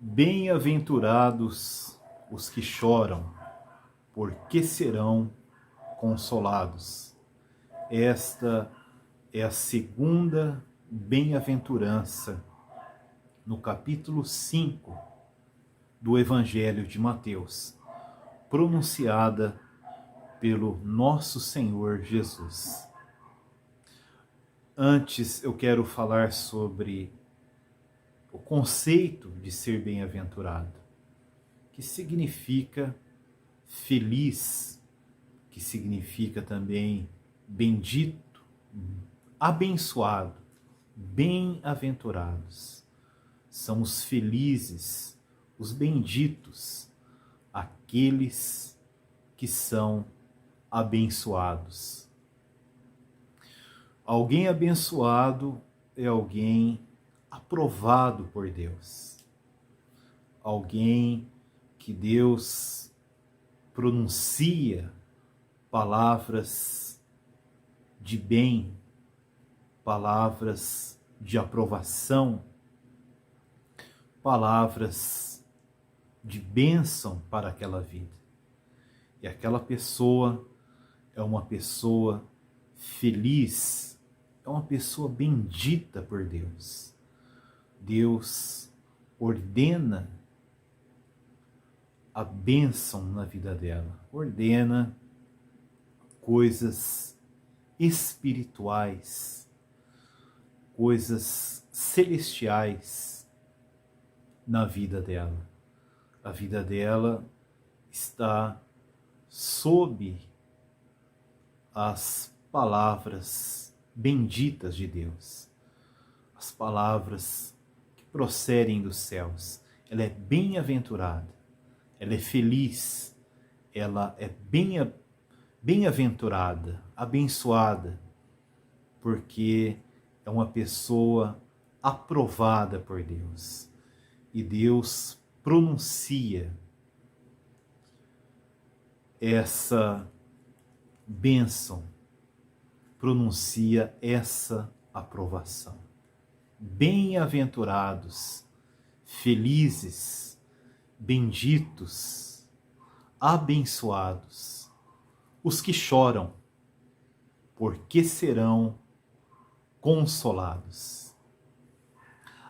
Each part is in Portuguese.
Bem-aventurados os que choram, porque serão consolados. Esta é a segunda bem-aventurança no capítulo 5 do Evangelho de Mateus, pronunciada pelo nosso Senhor Jesus. Antes eu quero falar sobre o conceito de ser bem-aventurado, que significa feliz, que significa também bendito, abençoado, bem-aventurados. São os felizes, os benditos, aqueles que são abençoados. Alguém abençoado é alguém aprovado por Deus. Alguém que Deus pronuncia palavras de bem, palavras de aprovação, palavras de bênção para aquela vida. E aquela pessoa é uma pessoa feliz, é uma pessoa bendita por Deus. Deus ordena a bênção na vida dela, ordena coisas espirituais, coisas celestiais na vida dela. A vida dela está sob as palavras benditas de Deus, as palavras que procedem dos céus. Ela é bem-aventurada, ela é feliz, ela é bem-aventurada, abençoada, porque é uma pessoa aprovada por Deus. E Deus pronuncia essa bênção, pronuncia essa aprovação. Bem-aventurados, felizes, benditos, abençoados, os que choram, porque serão consolados.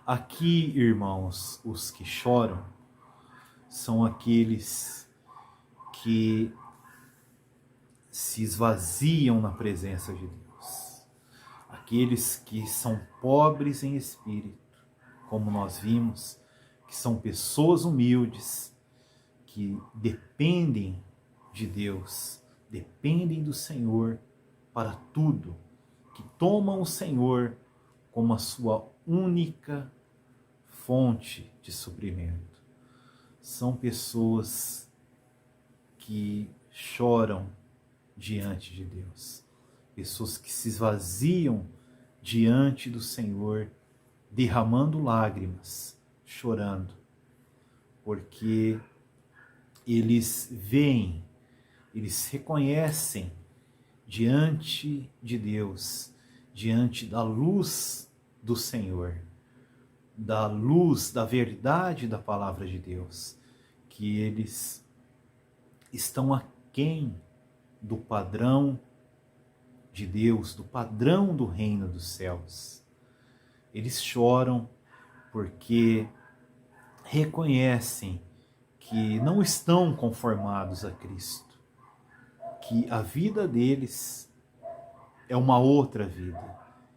Aqui, irmãos, os que choram são aqueles que se esvaziam na presença de Deus. Aqueles que são pobres em espírito, como nós vimos, que são pessoas humildes, que dependem de Deus, dependem do Senhor para tudo, que tomam o Senhor como a sua única fonte de suprimento. São pessoas que choram diante de Deus, pessoas que se esvaziam diante do Senhor, derramando lágrimas, chorando, porque eles veem, eles reconhecem diante de Deus, diante da luz do Senhor, da luz da verdade da palavra de Deus, que eles estão aquém do padrão de Deus, do padrão do reino dos céus. Eles choram porque reconhecem que não estão conformados a Cristo, que a vida deles é uma outra vida,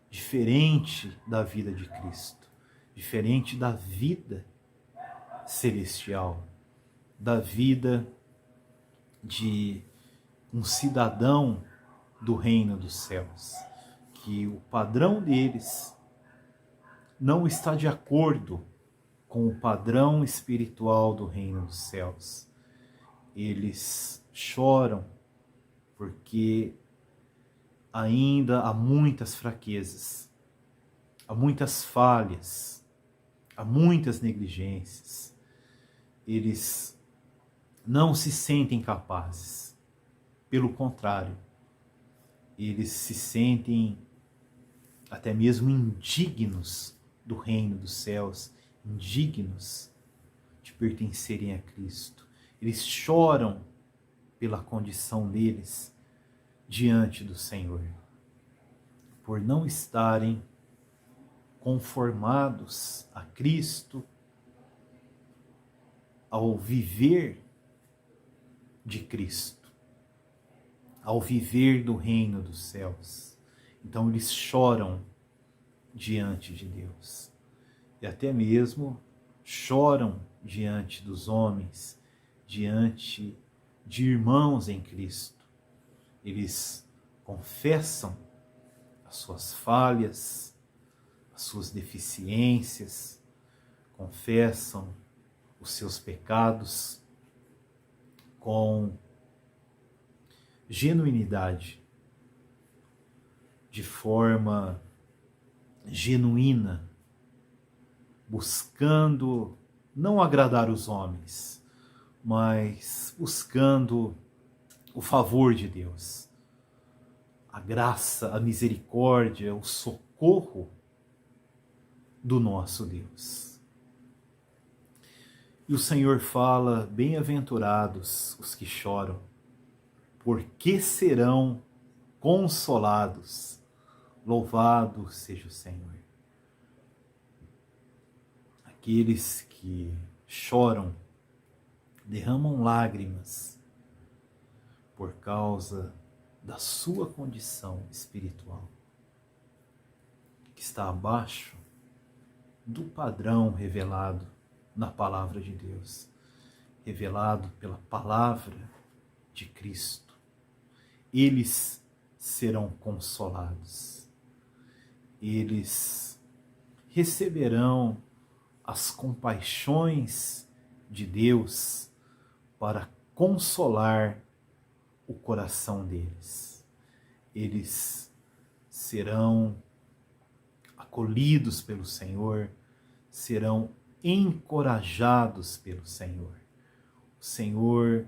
diferente da vida de Cristo, diferente da vida celestial, da vida de um cidadão do reino dos céus, que o padrão deles não está de acordo com o padrão espiritual do reino dos céus. Eles choram porque ainda há muitas fraquezas, há muitas falhas, há muitas negligências. Eles não se sentem capazes. Pelo contrário, eles se sentem até mesmo indignos do reino dos céus, indignos pertencerem a Cristo. Eles choram pela condição deles diante do Senhor, por não estarem conformados a Cristo ao viver de Cristo, ao viver do reino dos céus. Então eles choram diante de Deus e até mesmo choram diante dos homens, diante de irmãos em Cristo. Eles confessam as suas falhas, as suas deficiências, confessam os seus pecados com genuinidade, de forma genuína, buscando não agradar os homens, mas buscando o favor de Deus, a graça, a misericórdia, o socorro do nosso Deus. E o Senhor fala: bem-aventurados os que choram, porque serão consolados. Louvado seja o Senhor. Aqueles que choram, derramam lágrimas por causa da sua condição espiritual, que está abaixo do padrão revelado na palavra de Deus, revelado pela palavra de Cristo. Eles serão consolados. Eles receberão as compaixões de Deus para consolar o coração deles. Eles serão acolhidos pelo Senhor, serão encorajados pelo Senhor. O Senhor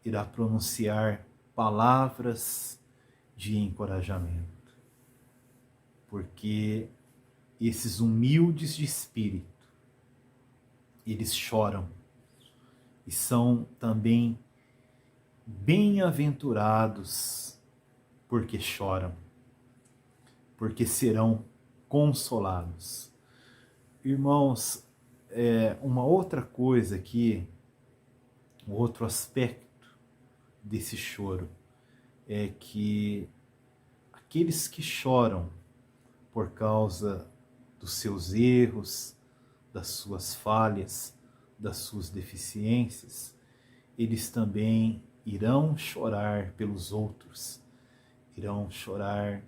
irá pronunciar palavras de encorajamento, porque esses humildes de espírito, eles choram e são também bem-aventurados porque choram, porque serão consolados. Irmãos, uma outra coisa aqui, um outro aspecto desse choro é que aqueles que choram por causa dos seus erros, das suas falhas, das suas deficiências, eles também irão chorar pelos outros, irão chorar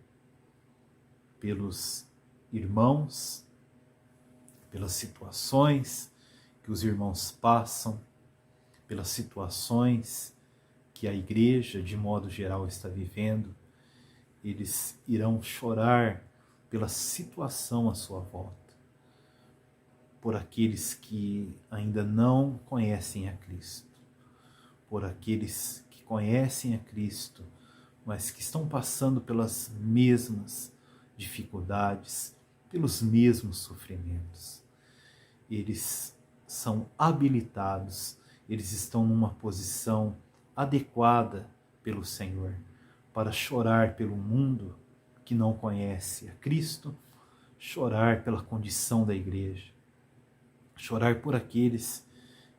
pelos irmãos, pelas situações que os irmãos passam, pelas situações que a igreja, de modo geral, está vivendo. Eles irão chorar pela situação à sua volta, por aqueles que ainda não conhecem a Cristo, por aqueles que conhecem a Cristo, mas que estão passando pelas mesmas dificuldades, pelos mesmos sofrimentos. Eles são habilitados, eles estão numa posição adequada pelo Senhor para chorar pelo mundo que não conhece a Cristo, chorar pela condição da igreja, chorar por aqueles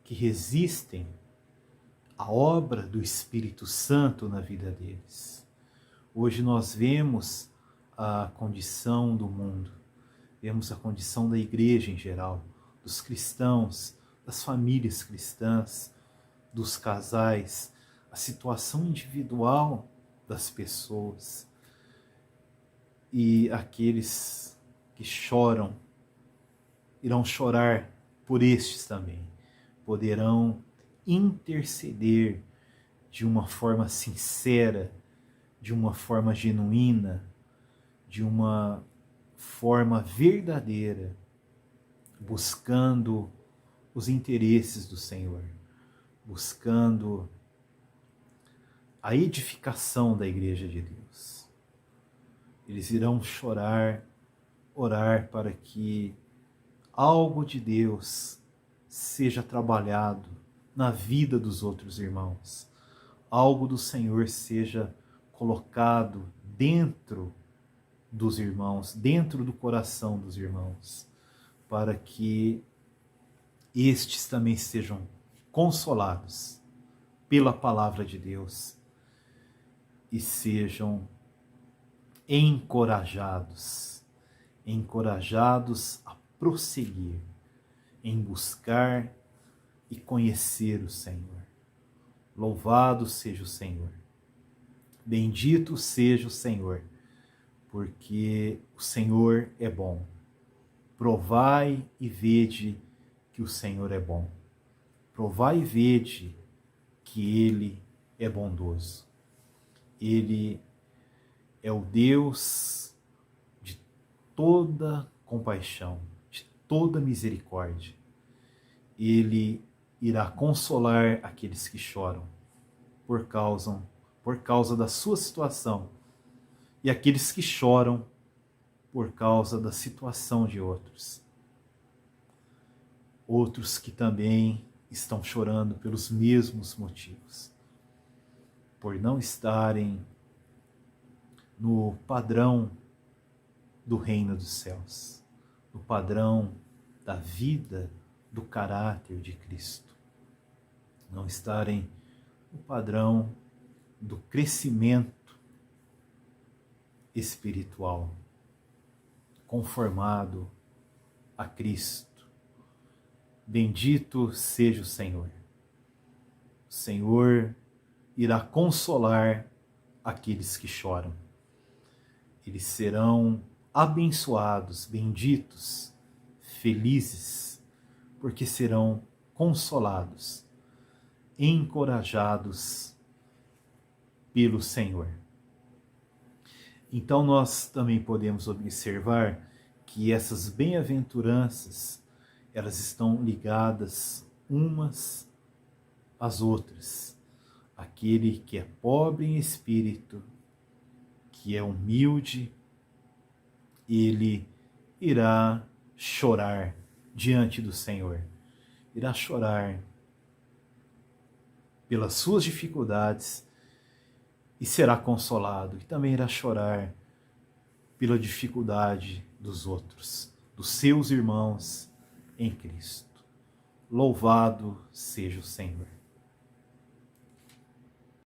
que resistem à obra do Espírito Santo na vida deles. Hoje nós vemos a condição do mundo, vemos a condição da igreja em geral, dos cristãos, das famílias cristãs, dos casais, a situação individual das pessoas. E aqueles que choram irão chorar por estes também, poderão interceder de uma forma sincera, de uma forma genuína, de uma forma verdadeira, buscando os interesses do Senhor, buscando a edificação da igreja de Deus. Eles irão chorar, orar para que algo de Deus seja trabalhado na vida dos outros irmãos. Algo do Senhor seja colocado dentro dos irmãos, dentro do coração dos irmãos, para que estes também sejam consolados pela palavra de Deus e sejam encorajados a prosseguir em buscar e conhecer o Senhor. Louvado seja o Senhor. Bendito seja o Senhor, porque o Senhor é bom. Provai e vede que o Senhor é bom. Provai e vede que Ele é bondoso. Ele é o Deus de toda compaixão, de toda misericórdia. Ele irá consolar aqueles que choram por causa da sua situação, e aqueles que choram por causa da situação de outros. Outros que também estão chorando pelos mesmos motivos, por não estarem no padrão do reino dos céus, no padrão da vida, do caráter de Cristo, não estarem no padrão do crescimento espiritual, conformado a Cristo. Bendito seja o Senhor. O Senhor irá consolar aqueles que choram. Eles serão abençoados, benditos, felizes, porque serão consolados, encorajados pelo Senhor. Então nós também podemos observar que essas bem-aventuranças, elas estão ligadas umas às outras. Aquele que é pobre em espírito, que é humilde, ele irá chorar diante do Senhor. Irá chorar pelas suas dificuldades e será consolado. E também irá chorar pela dificuldade dos outros, dos seus irmãos em Cristo. Louvado seja o Senhor.